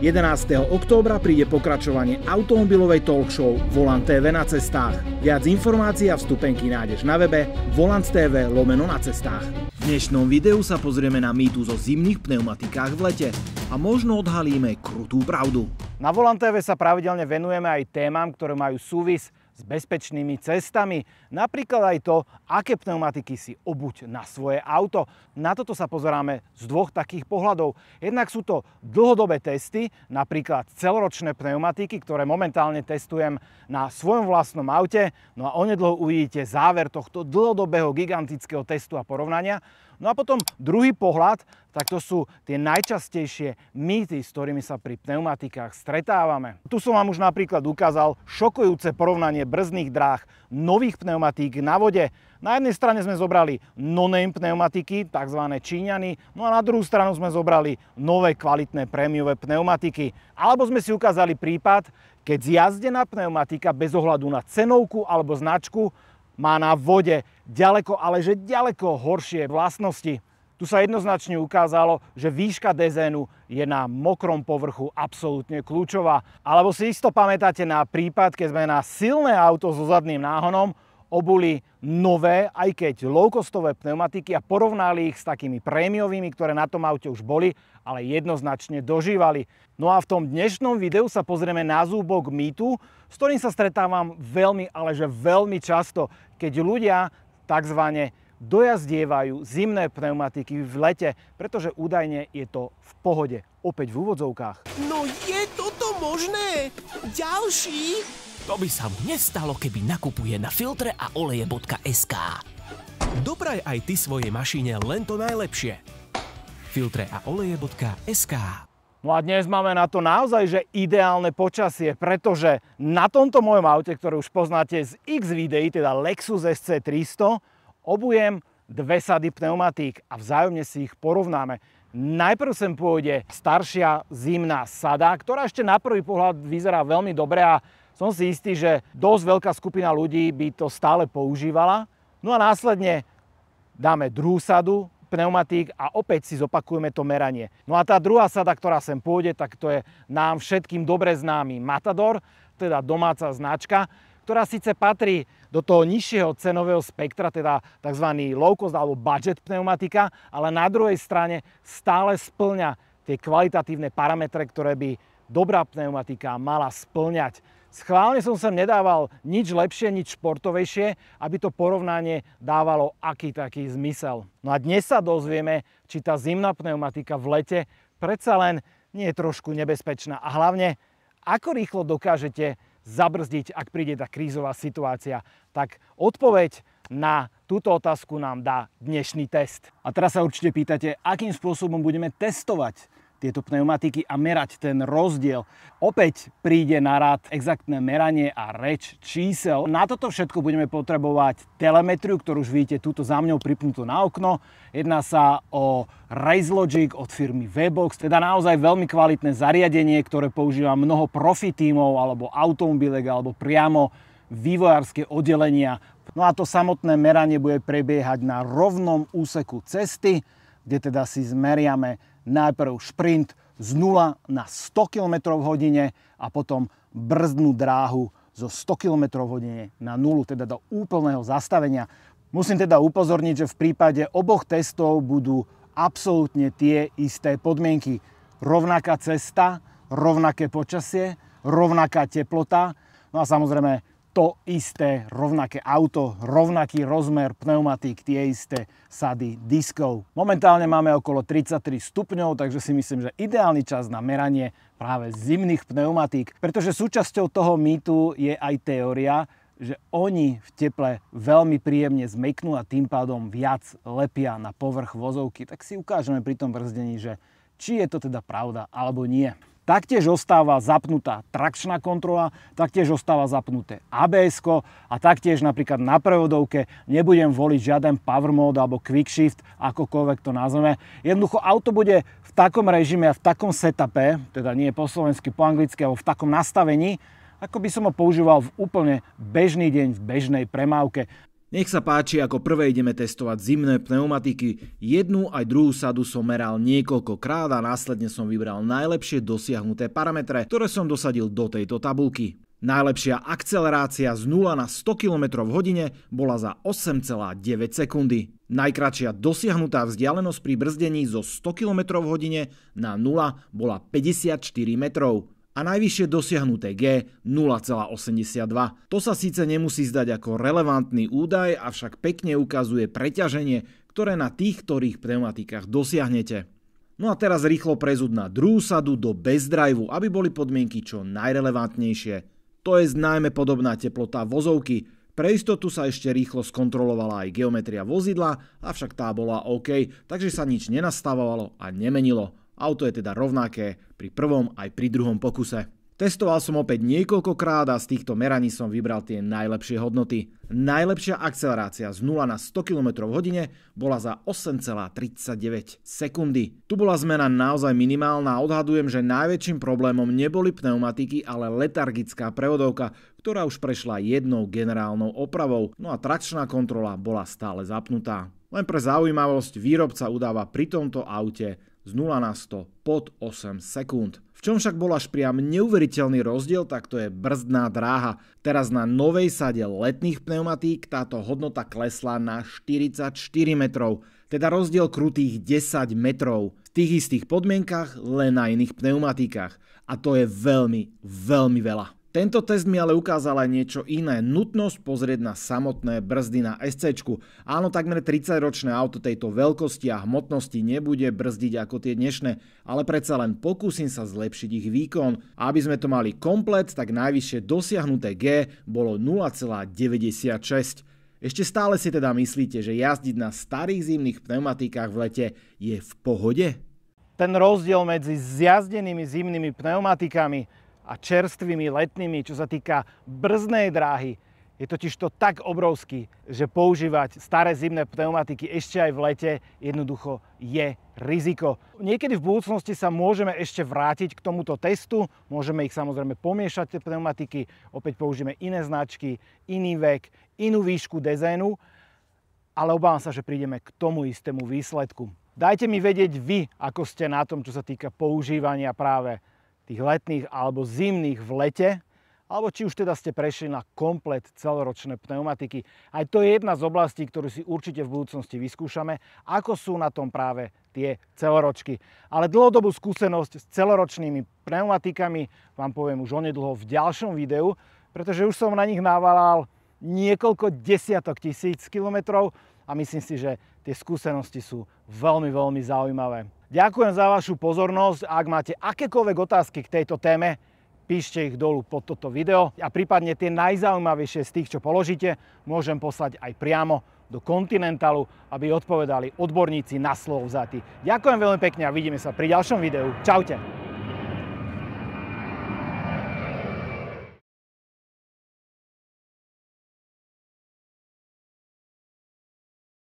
11. októbra príde pokračovanie automobilovej talk show Volant TV na cestách. Viac informácií a vstupenky nájdeš na webe volant.tv/na cestách. V dnešnom videu sa pozrieme na mýtus o zimných pneumatikách v lete a možno odhalíme krutú pravdu. Na Volant TV sa pravidelne venujeme aj témam, ktoré majú súvis s bezpečnými cestami. Napríklad aj to, aké pneumatiky si obuť na svoje auto. Na toto sa pozeráme z dvoch takých pohľadov. Jednak sú to dlhodobé testy, napríklad celoročné pneumatiky, ktoré momentálne testujem na svojom vlastnom aute. No a onedlho uvidíte záver tohto dlhodobého gigantického testu a porovnania. No a potom druhý pohľad, tak to sú tie najčastejšie mýty, s ktorými sa pri pneumatikách stretávame. Tu som vám už napríklad ukázal šokujúce porovnanie brzdných dráh nových pneumatík na vode. Na jednej strane sme zobrali no-name pneumatiky, tzv. Číňany, no a na druhú stranu sme zobrali nové kvalitné prémiové pneumatiky. Alebo sme si ukázali prípad, keď zjazdená pneumatika bez ohľadu na cenovku alebo značku má na vode ďaleko, ale že ďaleko horšie vlastnosti. Tu sa jednoznačne ukázalo, že výška dezénu je na mokrom povrchu absolútne kľúčová. Alebo si isto pamätáte na prípad, keď sme na silné auto so zadným náhonom obuli nové, aj keď low-costové pneumatiky a porovnali ich s takými prémiovými, ktoré na tom aute už boli, ale jednoznačne dožívali. No a v tom dnešnom videu sa pozrieme na zúbok mýtu, s ktorým sa stretávam veľmi, ale že veľmi často, keď ľudia takzvané dojazdievajú zimné pneumatiky v lete, pretože údajne je to v pohode, opäť v úvodzovkách. No je toto možné? Ďalší? To by sa mu nestalo, keby nakupuje na filtreaoleje.sk. Dopraj aj ty svojej mašine len to najlepšie. filtreaoleje.sk. No a dnes máme na to naozaj že ideálne počasie, pretože na tomto mojom aute, ktoré už poznáte z X videí, teda Lexus SC300, obujem dve sady pneumatík a vzájomne si ich porovnáme. Najprv sem pôjde staršia zimná sada, ktorá ešte na prvý pohľad vyzerá veľmi dobre a som si istý, že dosť veľká skupina ľudí by to stále používala. No a následne dáme druhú sadu pneumatík a opäť si zopakujeme to meranie. No a tá druhá sada, ktorá sem pôjde, tak to je nám všetkým dobre známy Matador, teda domáca značka, ktorá síce patrí do toho nižšieho cenového spektra, teda tzv. Low cost alebo budget pneumatika, ale na druhej strane stále spĺňa tie kvalitatívne parametre, ktoré by dobrá pneumatika mala spĺňať. Schválne som sem nedával nič lepšie, nič športovejšie, aby to porovnanie dávalo aký taký zmysel. No a dnes sa dozvieme, či tá zimná pneumatika v lete predsa len nie je trošku nebezpečná a hlavne, ako rýchlo dokážete zabrzdiť, ak príde tá krízová situácia. Tak odpoveď na túto otázku nám dá dnešný test. A teraz sa určite pýtate, akým spôsobom budeme testovať tieto pneumatiky a merať ten rozdiel. Opäť príde na rad exaktné meranie a reč čísel. Na toto všetko budeme potrebovať telemetriu, ktorú už vidíte túto za mňou pripnutú na okno. Jedná sa o RaceLogic od firmy VBox, teda naozaj veľmi kvalitné zariadenie, ktoré používa mnoho profi tímov alebo automobilek alebo priamo vývojárske oddelenia. No a to samotné meranie bude prebiehať na rovnom úseku cesty, kde teda si zmeriame najprv šprint z 0 na 100 km v hodine a potom brzdnú dráhu zo 100 km v hodine na 0, teda do úplného zastavenia. Musím teda upozorniť, že v prípade oboch testov budú absolútne tie isté podmienky. Rovnaká cesta, rovnaké počasie, rovnaká teplota, no a samozrejme to isté, rovnaké auto, rovnaký rozmer pneumatík, tie isté sady diskov. Momentálne máme okolo 33 stupňov, takže si myslím, že ideálny čas na meranie práve zimných pneumatík, pretože súčasťou toho mýtu je aj teória, že oni v teple veľmi príjemne zmeknú a tým pádom viac lepia na povrch vozovky. Tak si ukážeme pri tom brzdení, že či je to teda pravda alebo nie. Taktiež ostáva zapnutá trakčná kontrola, taktiež ostáva zapnuté ABS-ko a taktiež napríklad na prevodovke nebudem voliť žiaden power mode alebo quick shift, akokoľvek to nazveme. Jednoducho auto bude v takom režime a v takom setupe, teda nie po slovensky, po anglicky, alebo v takom nastavení, ako by som ho používal v úplne bežný deň v bežnej premávke. Nech sa páči, ako prvé ideme testovať zimné pneumatiky. Jednu aj druhú sadu som meral niekoľkokrát a následne som vybral najlepšie dosiahnuté parametre, ktoré som dosadil do tejto tabuľky. Najlepšia akcelerácia z 0 na 100 km v hodine bola za 8,9 sekundy. Najkratšia dosiahnutá vzdialenosť pri brzdení zo 100 km v hodine na 0 bola 54 metrov. A najvyššie dosiahnuté G 0,82. To sa síce nemusí zdať ako relevantný údaj, avšak pekne ukazuje preťaženie, ktoré na tých ktorých pneumatikách dosiahnete. No a teraz rýchlo prezúd na druhú sadu do bezdrive, aby boli podmienky čo najrelevantnejšie. To je najmä podobná teplota vozovky. Pre istotu sa ešte rýchlo skontrolovala aj geometria vozidla, avšak tá bola OK, takže sa nič nenastavovalo a nemenilo. Auto je teda rovnaké pri prvom aj pri druhom pokuse. Testoval som opäť niekoľkokrát a z týchto meraní som vybral tie najlepšie hodnoty. Najlepšia akcelerácia z 0 na 100 km v hodine bola za 8,39 sekundy. Tu bola zmena naozaj minimálna a odhadujem, že najväčším problémom neboli pneumatiky, ale letargická prevodovka, ktorá už prešla jednou generálnou opravou, no a trakčná kontrola bola stále zapnutá. Len pre zaujímavosť, výrobca udáva pri tomto aute z 0 na 100 pod 8 sekúnd. V čom však bol až priam neuveriteľný rozdiel, tak to je brzdná dráha. Teraz na novej sade letných pneumatík táto hodnota klesla na 44 metrov, teda rozdiel krutých 10 metrov. V tých istých podmienkach, len na iných pneumatikách. A to je veľmi, veľmi veľa. Tento test mi ale ukázal aj niečo iné. Nutnosť pozrieť na samotné brzdy na SC-čku. Áno, takmer 30-ročné auto tejto veľkosti a hmotnosti nebude brzdiť ako tie dnešné, ale predsa len pokúsim sa zlepšiť ich výkon. A aby sme to mali komplet, tak najvyššie dosiahnuté G bolo 0,96. Ešte stále si teda myslíte, že jazdiť na starých zimných pneumatikách v lete je v pohode? Ten rozdiel medzi zjazdenými zimnými pneumatikami a čerstvými letnými, čo sa týka brzdnej dráhy, je totiž to tak obrovský, že používať staré zimné pneumatiky ešte aj v lete jednoducho je riziko. Niekedy v budúcnosti sa môžeme ešte vrátiť k tomuto testu, môžeme ich samozrejme pomiešať, tie pneumatiky, opäť použijeme iné značky, iný vek, inú výšku dezénu, ale obávam sa, že prídeme k tomu istému výsledku. Dajte mi vedieť vy, ako ste na tom, čo sa týka používania práve tých letných alebo zimných v lete, alebo či už teda ste prešli na komplet celoročné pneumatiky. Aj to je jedna z oblastí, ktorú si určite v budúcnosti vyskúšame, ako sú na tom práve tie celoročky. Ale dlhodobú skúsenosť s celoročnými pneumatikami vám poviem už onedlho v ďalšom videu, pretože už som na nich navalal niekoľko desiatok tisíc kilometrov a myslím si, že tie skúsenosti sú veľmi, veľmi zaujímavé. Ďakujem za vašu pozornosť. Ak máte akékoľvek otázky k tejto téme, píšte ich dolu pod toto video a prípadne tie najzaujímavejšie z tých, čo položíte, môžem poslať aj priamo do Continentalu, aby odpovedali odborníci na slovo vzaty. Ďakujem veľmi pekne a vidíme sa pri ďalšom videu. Čaute.